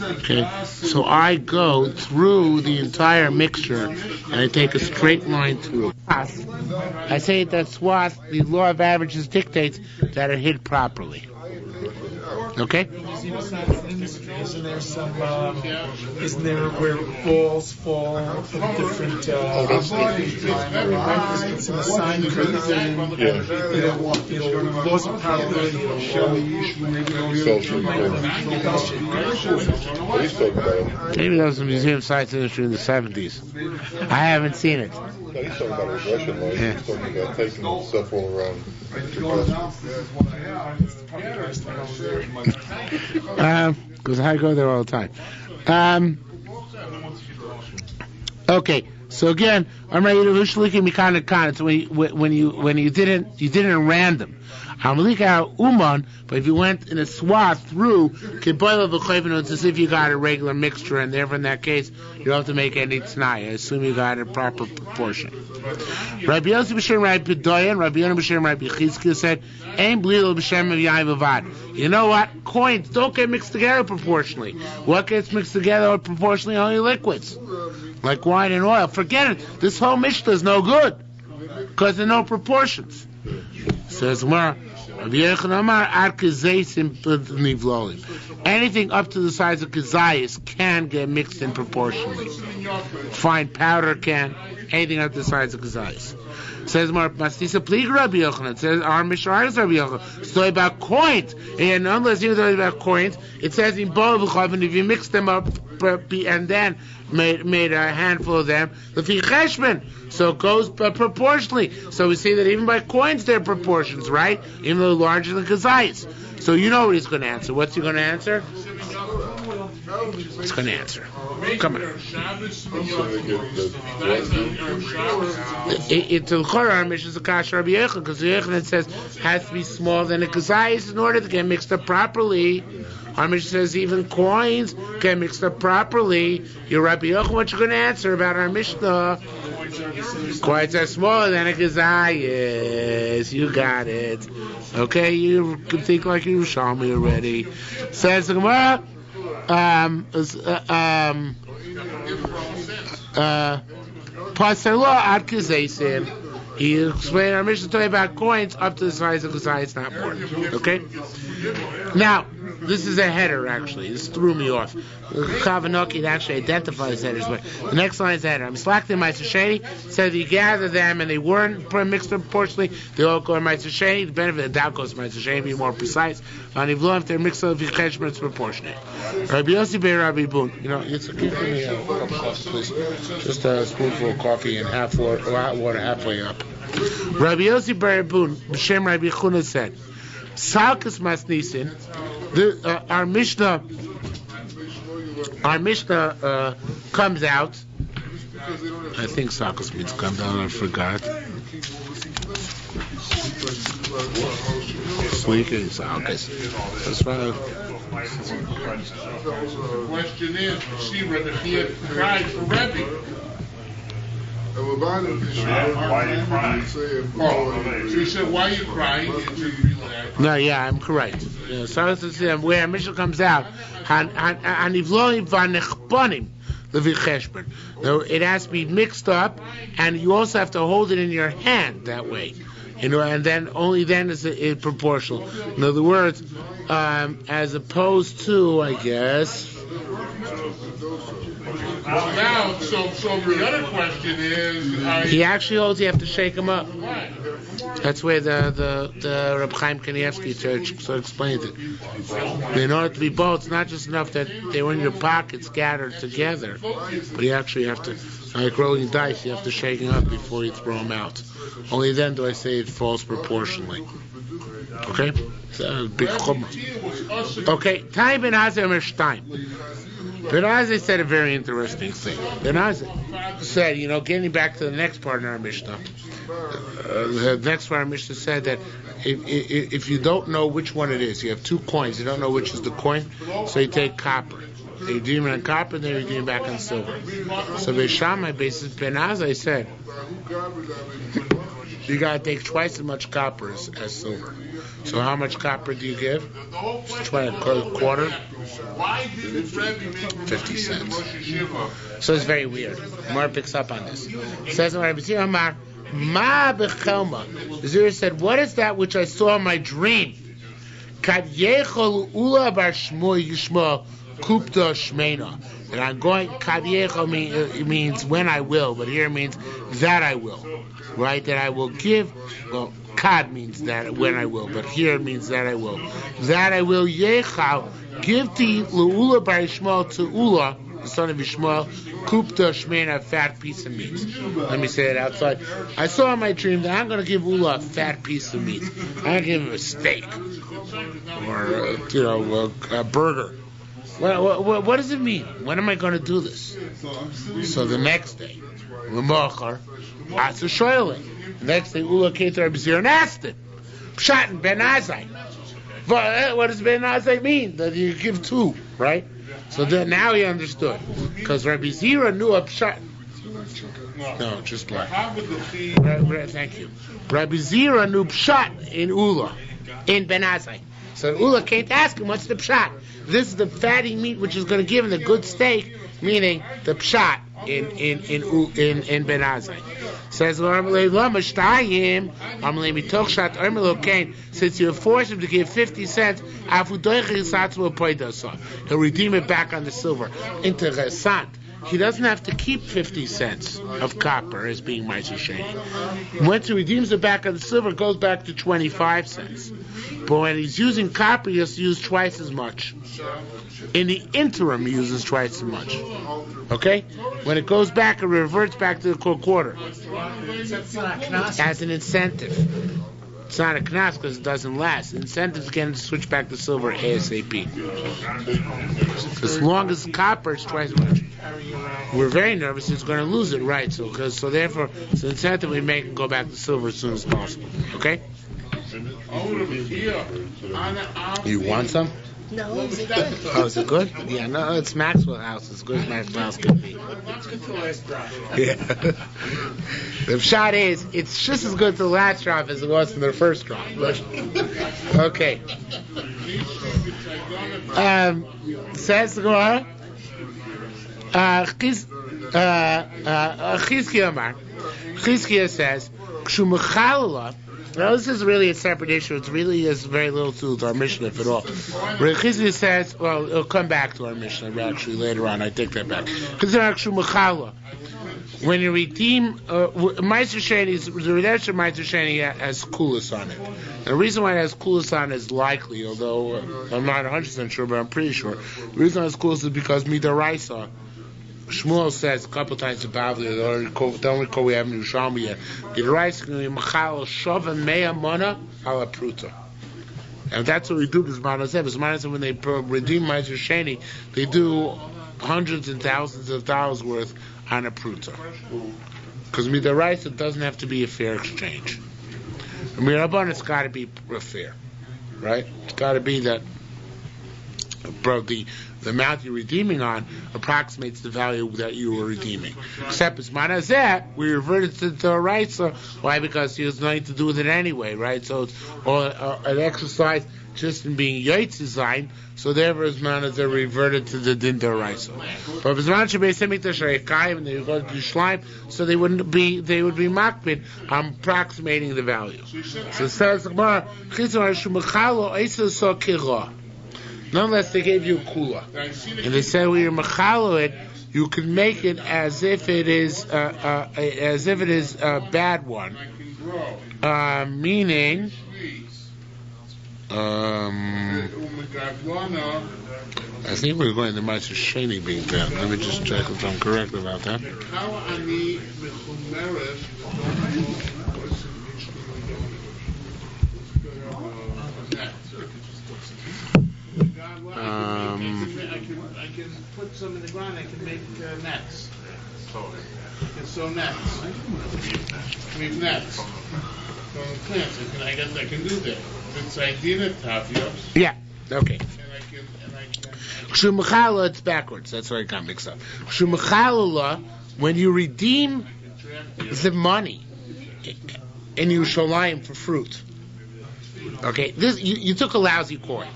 Okay, so I go through the entire mixture and I take a straight line through. I say that swath, the law of averages dictates that it hit properly. Okay? Isn't there some, isn't there where balls fall from different, it's in a sine curve, laws of probability, Maybe that was a museum science industry in the 70s. I haven't seen it. No, he's talking about regression laws. Yeah. He's talking about taking stuff all around. Because I go there all the time. Okay, so again, I'm ready to it's when you didn't random. Uman, but if you went in a swath through, it's as if you got a regular mixture, and therefore in that case, you don't have to make any t'nai. I assume you got a proper proportion. Rabbi Yossi b'shem Rabbi Doyan, Rabbi Yonah b'shem Rabbi Chizkiah said, "Ein blil b'shem of Yain v'vad." You know what? Coins don't get mixed together proportionally. What gets mixed together proportionally? Only liquids, like wine and oil. Forget it. This whole Mishnah is no good because there are no proportions. Says Mar. Anything up to the size of kazayas can get mixed in proportionally. Fine powder can. Anything up to the size of kazayas. Says more. Mastisa plig Rabbi Yochanan. Says our Mishnah is Rabbi Yochanan. Story about coins. And unless you know about coins, it says in Bolav, and if you mix them up and then made a handful of them, the cheshbon. So it goes proportionally. So we see that even by coins there are proportions, right? Even though larger than kazayas. So you know what he's going to answer. What's he going to answer? He's going to answer. Come on. It's a Chorah Mishnah is a Kasha Rabbi Yochanan, because the Yochanan says has to be smaller than a kazayas in order to get mixed up properly. Our Mishnah says even coins get mixed up properly. Your Rabbi Yochanan, what you going to answer about our Mishnah? Quite smaller than a Gazayas. You got it. Okay, you can think like Yerushalmi already. Says the Gemara, Pasarlo ad Kazasin. He explained our mission today about coins up to the size of Gazayas, not more. Okay? Now, this is a header, actually. This threw me off. Kavanoki actually identifies headers, but the next line is a header. I'm slacking Ma'aser Sheni. Said you gather them and they weren't mixed proportionally. They all go in Ma'aser Sheni. The benefit of the doubt goes to Ma'aser Sheni, be more precise. And if they're mixed up, if it's proportionate. Rabbi Yossi Ber Rabbi Bun. It's okay for me a cup of coffee, please. Just a spoonful of coffee and hot water halfway up. Rabbi Yossi Ber Rabbi Bun, B'Shem Rabbi Chuna said, Salkas Masnisin. Our Mishnah comes out. I think Salkas means comes out. I forgot. Sleeking Salkas. That's right. The question is, she rather he had cried for Rebbe. Why are you crying? So he said, why are you crying? No, yeah, I'm correct. So it's where a Mishnah comes out. It has to be mixed up, and you also have to hold it in your hand that way. And then only then is it proportional. In other words, as opposed to, I guess. Now, so the other question is, he actually holds you have to shake them up. That's where the Reb Chaim Kanievsky church so explains it. In order to be both, it's not just enough that they were in your pocket scattered together, but you actually have to, like rolling dice, you have to shake them up before you throw them out. Only then do I say it falls proportionally. Okay? It's a big chumrah. Okay, Time Ben Azai Mershtaim. Ben Azai said a very interesting thing. Ben Azai said, getting back to the next part in our Mishnah, the next part of our Mishnah said that if you don't know which one it is, you have two coins, you don't know which is the coin, so you take copper. They redeem it on copper, and they redeem it back on silver. So Beishamai, basis Ben Azai said, you gotta take twice as much copper as silver. So how much copper do you give? Try a quarter? 50 cents. So it's very weird. Mar picks up on this. It says Rabbi Zira Amar, Ma bechelma. Zira said, what is that which I saw in my dream? Kad yechol ula bar shmo yishmo kupta shmeina. That I'm going, kad yechol means when I will, but here it means that I will. Right? That I will give, well, kad means that when I will, but here it means that I will. That I will yechal, give to Ula bar Yishmael to Ula, the son of Yishmael, kupta shmeina, a fat piece of meat. Let me say it outside. I saw in my dream that I'm going to give Ula a fat piece of meat. I'm going to give him a steak, or a burger. What does it mean? When am I going to do this? So the next day, L'mochar, Asa Shoyle. Next day, Ula came to Rabbi Zira and asked him, Pshat and Ben Azai. What does Ben Azai mean? That you give two, right? So then now he understood. Because Rabbi Zira knew a Pshat. No, just black. Thank you. Rabbi Zira knew Pshat in Ula, in Ben Azai. So Ula came to ask him, what's the Pshat? This is the fatty meat which is going to give him the good steak, meaning the Pshat in Ben Azai. Says since you force him to give 50 cents, he'll redeem it back on the silver. Interessant. He doesn't have to keep 50 cents of copper as being Ma'aser Sheni. Once he redeems it back on the silver, it goes back to 25 cents. But when he's using copper, he has to use twice as much. In the interim, he uses twice as much. Okay? When it goes back, it reverts back to the quarter. As an incentive. It's not a knas because it doesn't last. Incentives can switch back to silver ASAP. As long as copper is twice as much. We're very nervous it's going to lose it, right? So therefore, it's an incentive we make and go back to silver as soon as possible. Okay? You want some? No, is it good? Oh, is it good? Yeah, no, it's Maxwell House. It's good as Maxwell House can be. Let's get to the last drop. Yeah. The shot is, it's just as good to the last drop as it was in the first drop. Okay. Says the Gemara. Chizkiah says, "Kshu now this is really a separate issue. It really has very little to do with our Mishnah, if at all. Chizkiah says, well, it'll come back to our Mishnah actually later on. I take that back. When you redeem Ma'aser Sheni, the redemption of Ma'aser Sheni has kulas on it. And the reason why it has kulas on it is likely, although I'm not 100% sure, but I'm pretty sure. The reason it has kulas is because midaraisa. Shmuel says a couple times about it. The only call we have in Yerushalmi yet. Midaraisa can be machal shova mea mana ala pruta. And that's what we do. Bismana when they redeem Ma'aser Sheni, they do hundreds and thousands of dollars worth on a pruta. Because midaraisa doesn't have to be a fair exchange. Mirabban, it's got to be fair, right? It's got to be that, bro, the amount you're redeeming on approximates the value that you were redeeming. Except as manazeh, we reverted to the raisa. Why? Because he has nothing to do with it anyway, right? So it's an exercise just in being yaitz design. So therefore, as manazeh reverted to the din deraisa. But as manazeh beisemikdash reikayim, and they would go to Yerushalmi, so they would be makbid on approximating the value. So it says the Gemara, nonetheless, they gave you a kula, and they said when you're machalo it, you can make it as if it is a bad one, meaning. I think we're going to Ma'aser Sheni being bad. Let me just check if I'm correct about that. I can put some in the ground. I can make nets. I can sew nets. Weave nets. Plants. I guess I can do that. It's idea tafios. Yeah. Okay. And I can. Shumachala, it's backwards. That's why I got mixed up. Shumachala, when you redeem the money in Yerushalmi for fruit. Okay, this you took a lousy coin,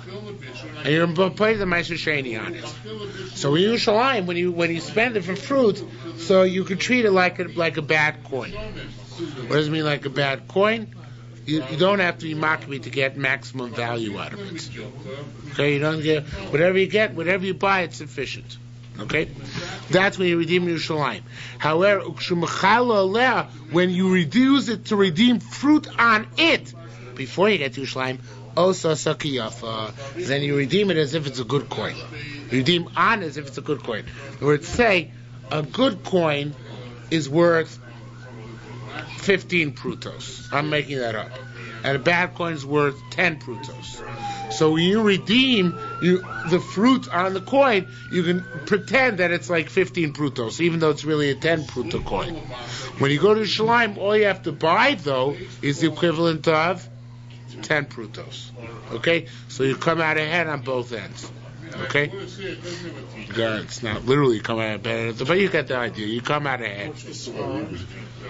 and you're putting the Ma'aser Sheni on it. So in Yerushalmi, when you spend it for fruit, so you could treat it like a bad coin. What does it mean, like a bad coin? You don't have to be makbi to get maximum value out of it. Okay, you don't get whatever you buy, it's sufficient. Okay, that's when you redeem Yerushalmi. However, when you reduce it to redeem fruit on it. Before you get to Yerushalmi, then you redeem it as if it's a good coin. You redeem on as if it's a good coin. In other words, say a good coin is worth 15 prutos. I'm making that up. And a bad coin is worth 10 prutos. So when you redeem the fruit on the coin, you can pretend that it's like 15 prutos, even though it's really a 10 pruto coin. When you go to Yerushalmi, all you have to buy, though, is the equivalent of 10 prutos. Okay? So you come out ahead on both ends. Okay? God, it's not literally come out ahead, but you get the idea. You come out ahead.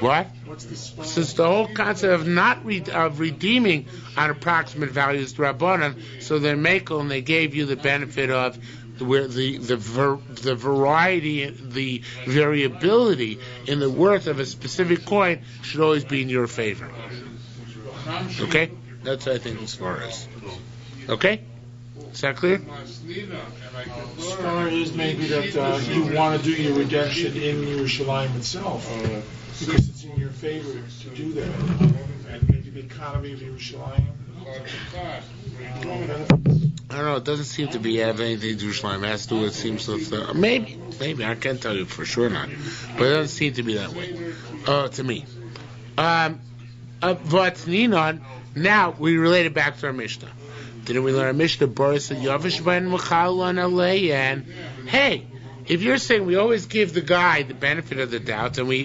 What? Since the whole concept of not redeeming on approximate values to Rabbanan, so they're makel and they gave you the benefit of where the variety, the variability in the worth of a specific coin should always be in your favor. Okay? That's what I think as far as. Okay? Is that clear? As far as maybe that you want to do your redemption in Yerushalmi itself, because it's in your favor to do that. And maybe the economy of Yerushalmi. I don't know. It doesn't seem to have anything to do with Yerushalmi. It has to do with, it seems to, maybe. I can't tell you for sure not. But it doesn't seem to be that way. To me. But Ninon, now we relate it back to our Mishnah. Didn't we learn our Mishnah? Boris and Yavish ben Mechalon Alei, and hey, if you're saying we always give the guy the benefit of the doubt, and we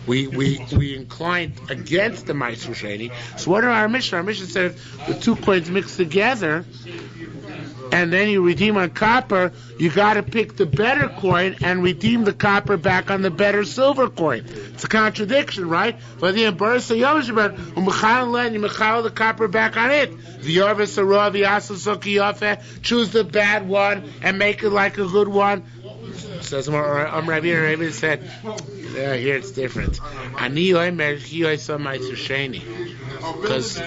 incline against the Ma'aser Sheni, so what are our Mishnah? Our Mishnah says with two coins mixed together, and then you redeem on copper, you got to pick the better coin and redeem the copper back on the better silver coin. It's a contradiction, right? But the Bursa Yomshabat, you mechal the copper back on it. Choose the bad one and make it like a good one. Says Rabbi said, here it's different. Because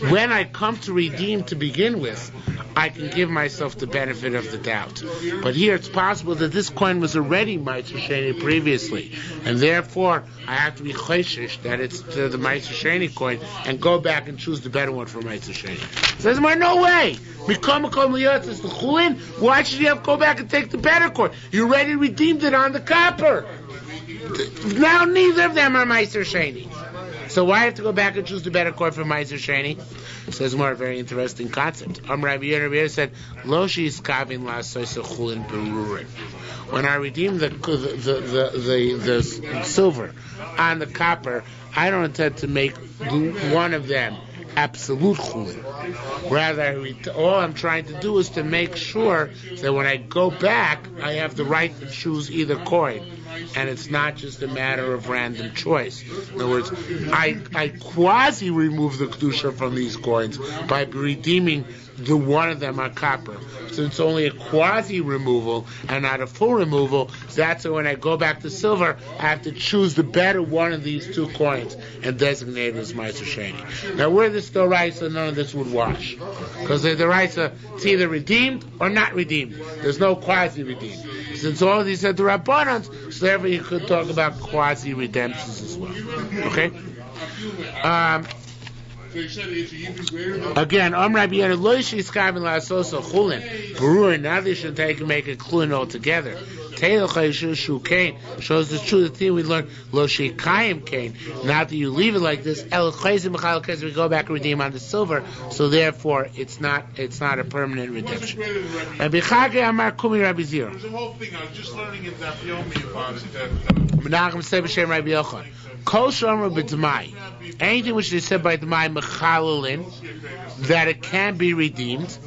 when I come to redeem to begin with, I can give myself the benefit of the doubt. But here it's possible that this coin was already Ma'aser Sheni previously, and therefore I have to be choshesh that it's the Ma'aser Sheni coin and go back and choose the better one for Ma'aser Sheni. Says, no way! Why should you have to go back and take the better coin? You already redeemed it on the copper. Now neither of them are Ma'aser Sheni. So why have to go back and choose the better coin for Ma'aser Sheni? Says more, a very interesting concept. Rabbi Yehuda said, "Lo she's kavin la'asos chulin berurin." When I redeem the silver on the copper, I don't intend to make one of them absolute chulin. Rather, all I'm trying to do is to make sure that when I go back, I have the right to choose either coin. And it's not just a matter of random choice. In other words, I quasi remove the kedusha from these coins by redeeming the one of them on copper. So it's only a quasi removal and not a full removal. So that's why when I go back to silver, I have to choose the better one of these two coins and designate it as Ma'aser Sheni. Now, where this still right, so none of this would wash, because the right, it's either redeemed or not redeemed. There's no quasi redeemed. Since all of these are the Rabbanans, so therefore you could talk about quasi redemptions as well. Okay. Again, Rabbi Yehuda lo yishkavin la'asos chulin berurin. Now they should take and make a chulin altogether. Shows the truth. The thing we learned lo sheikayim kain. Not that you leave it like this. El chayzim mechal because we go back and redeem on the silver. So therefore, it's not a permanent redemption. Rabbi Chagay Amar Kumi Rabbi Zira. There's a whole thing. I was just learning in Daf Yomi about it. Menachem said b'shem Rabbi Yochanan. Kol shomer b'dmai. Anything which is said by dmai mechalalin, that it can be redeemed.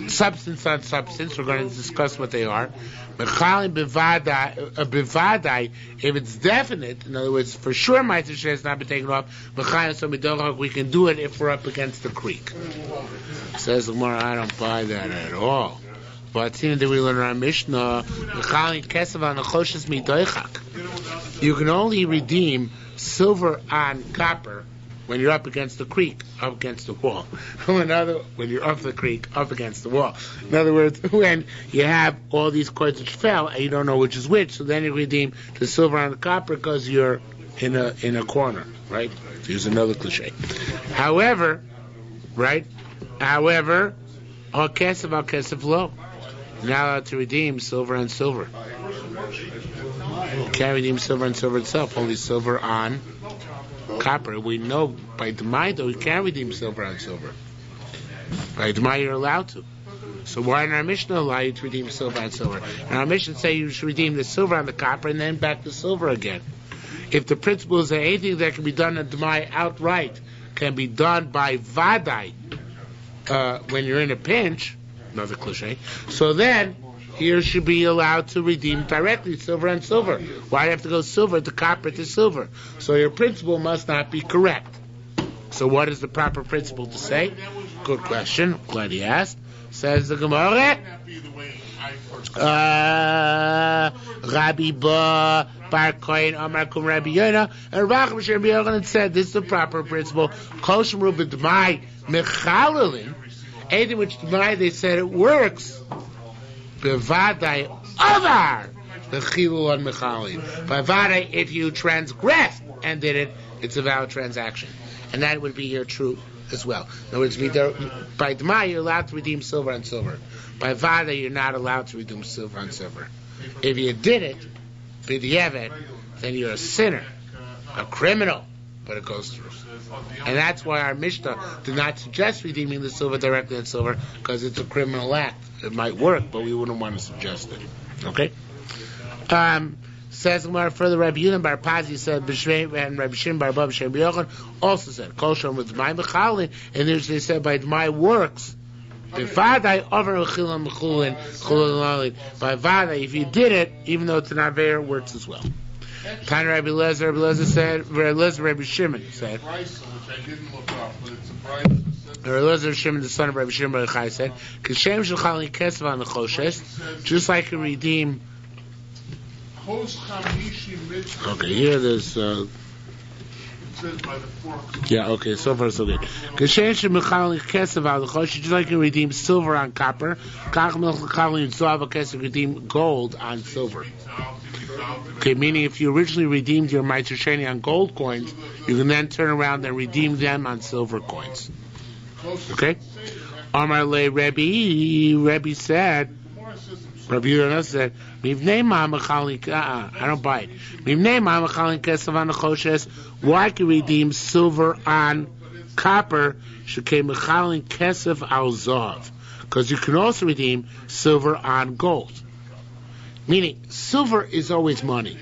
Substance on substance. We're going to discuss what they are. Mechalin bivadai. If it's definite, in other words, for sure, Ma'aser Sheni has not been taken off. Mechalin so midolach. We can do it if we're up against the creek. Says the Gemara, I don't buy that at all. But seeing that we learn our Mishnah, Mechalin kesav on nechoshes midoichak. You can only redeem silver on copper when you're up against the creek, up against the wall. When you're up the creek, up against the wall. In other words, when you have all these coins which fell and you don't know which is which, so then you redeem the silver on the copper because you're in a corner, right? To use another cliche. However, al kesef lo. You're not allowed to redeem silver on silver. You can't redeem silver on silver itself, only silver on copper. We know by Demai, though, we can't redeem silver on silver. By Demai, you're allowed to. So why in our Mishnah allow you to redeem silver on silver? And our Mishnah say you should redeem the silver on the copper and then back to silver again. If the principle is that anything that can be done on Demai outright can be done by Vadai when you're in a pinch, another cliche, so then here should be allowed to redeem directly silver on silver. Why do you have to go silver to copper to silver? So your principle must not be correct. So what is the proper principle to say? Good question. Glad he asked. Says the Gemara. Rabbi Ba Bar Kohen Amar Kum Rabbi Yehuda and Rabbi Yochanan said this is the proper principle. Koshem Rubid Mai Mechalalin. Anything which they said it works. Bevadai Avar the Chilul on Mechalin. Bevadai, if you transgressed and did it, it's a valid transaction. And that would be here true as well. In other words, by Dmai, you're allowed to redeem silver on silver. By Vada, you're not allowed to redeem silver on silver. If you did it, B'di'evet, then you're a sinner, a criminal, but it goes through. And that's why our Mishnah did not suggest redeeming the silver directly on silver, because it's a criminal act. It might work, but we wouldn't want to suggest it. Okay? Says Gemara further, Rabbi Yehuda Bar Pazi said, and Rabbi Shimon Bar Abba B'Shem Yochanan also said, Kol Shom with my Mechalin, and they said by my works, By Vada, if you did it, even though it's an Aver, it works as well. Tanya Rabbi Lezer said, Rabbi Shimon said, Which I didn't look up, but it's a bright. Rabbi Shimon, the son of Rabbi Shimon Bar Yochai said, Kishem Shulchan Kesef on the Choshes, just like you redeem. Okay, here there's. It says by the fork. Yeah, okay, so far so good. Just like you redeem silver on copper, redeem gold on silver. Okay, meaning if you originally redeemed your Ma'aser Sheni on gold coins, you can then turn around and redeem them on silver coins. Okay? Amar le Rebbe said, Rabbi Yerushalmi said, I don't buy it. Why can we redeem silver on copper? Because you can also redeem silver on gold. Meaning, silver is always money.